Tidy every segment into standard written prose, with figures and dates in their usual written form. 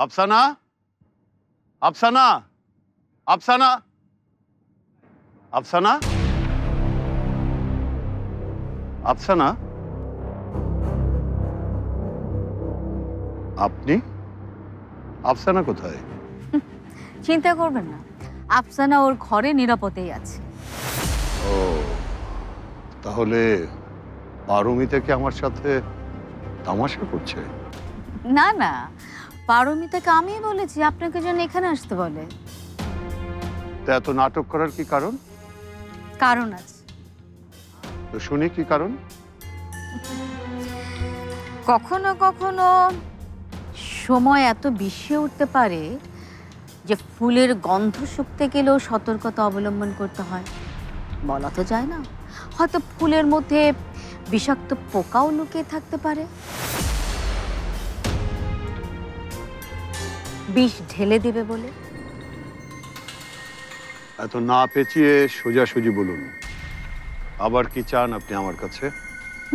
আফসানা, আফসানা, আফসানা, আফসানা, আফসানা, আপনি? আফসানা কোথায়? চিন্তা করবেন না, আফসানা ওর ঘরে নিরাপদেই আছে। ও, তাহলে পারমিতাকে আমার সাথে তামাশা করছে? না না, পারমিতাকে আমি বলেছি আপনাকে যেন এখানে আসতে বলে। তা এত নাটক করার কি কারণ? কারণ আছে। তো শুনি কি কারণ? কখনো কখনো সময় এত বিষিয়ে উঠতে পারে যে ফুলের গন্ধ শুকতে গেলেও সতর্কতা অবলম্বন করতে হয়। বলা তো যায় না, হয়তো ফুলের মধ্যে বিষাক্ত পোকাও লুকিয়ে থাকতে পারে। বিষ ঢেলে দেবে বলে। এত না পেঁচিয়ে সোজাসুজি বলুন, আবার কি চান আপনি আমার কাছে?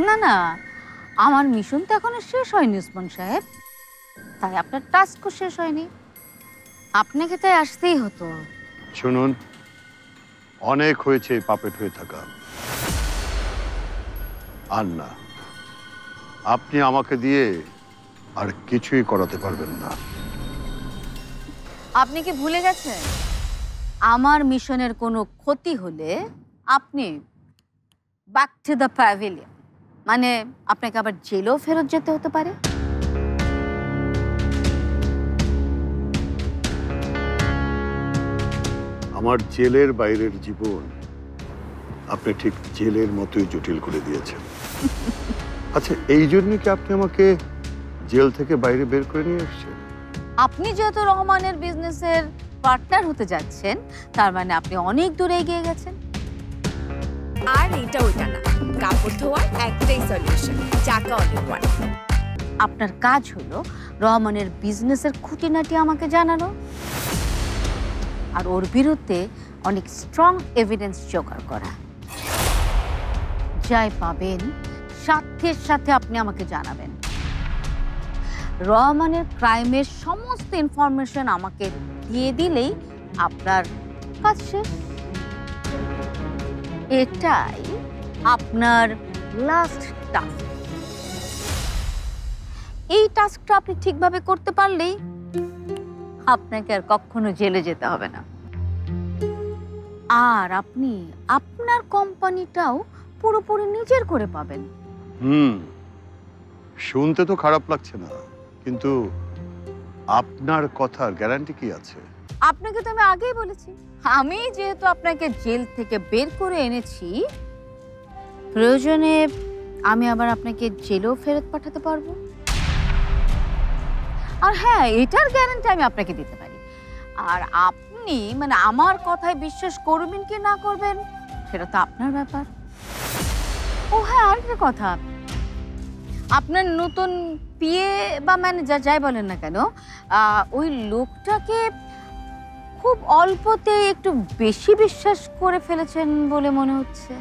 না না, আমার মিশন তো এখনো শেষ হয়নি ওসমান সাহেব, তাই আপনার টাস্কও শেষ হয়নি, আপনাকে তাই আসতেই হতো। শুনুন, অনেক হয়েছে এই পাপেট হয়ে থাকা। আর না, আপনি আমাকে দিয়ে আর কিছুই করাতে পারবেন না। আপনি কি ভুলে গেছেন, আমার মিশনের কোনো ক্ষতি হলে আপনি ব্যাক টু দ্য প্যাভিলিয়ন, মানে আপনাকে আবার জেলেও ফেরত যেতে হতে পারে। আমার জেলের বাইরের জীবন আপনি ঠিক জেলের মতোই জটিল করে দিয়েছেন। আচ্ছা, এই জন্য কি আপনি আমাকে জেল থেকে বাইরে বের করে নিয়ে এসেছেন? আপনি যেহেতু রহমানের বিজনেসের পার্টনার হতে যাচ্ছেন, তার মানে আপনি অনেক দূরে এগিয়ে গেছেন। আর এটা ওইটা না, কাপড় ধোয়ার একটাই সলিউশন, চাকা অনেক ওয়ান। আপনার কাজ হলো রহমানের বিজনেসের খুঁটিনাটি আমাকে জানানো, আর ওর বিরুদ্ধে অনেক স্ট্রং এভিডেন্স জোগাড় করা। যাই পাবেন সাথে সাথে আপনি আমাকে জানাবেন। রহমানের ক্রাইমের সমস্ত ইনফরমেশন আমাকে দিয়ে দিলেই আপনার কাজ শেষ। এটাই আপনার লাস্ট টাস্ক। এই টাস্কটা আপনি ঠিকভাবে করতে পারলেই আপনাকে আর কখনো জেলে যেতে হবে না, আর আপনি আপনার কোম্পানিটাও পুরোপুরি নিজের করে পাবেন। শুনতে তো খারাপ লাগছে না, কিন্তু আপনার কথার গ্যারান্টি কি আছে? আপনাকে তো আমি আগেই বলেছি, আমি যেহেতু আপনাকে জেল থেকে বের করে এনেছি, প্রয়োজনে আমি আবার আপনাকে জেলেও ফেরত পাঠাতে পারবো। আর হ্যাঁ, এটার গ্যারান্টি আমি আপনাকে দিতে পারি। আর আপনি মানে আমার কথায় বিশ্বাস করবেন কি না করবেন সেটা তো আপনার ব্যাপার। ও হ্যাঁ, আরেকটা কথা, আপনার নতুন পিএ বা ম্যানেজার যাই বলেন না কেন, ওই লোকটাকে খুব অল্পতে একটু বেশি বিশ্বাস করে ফেলেছেন বলে মনে হচ্ছে।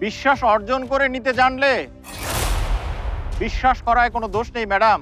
বিশ্বাস অর্জন করে নিতে জানলে বিশ্বাস করায় কোনো দোষ নেই ম্যাডাম।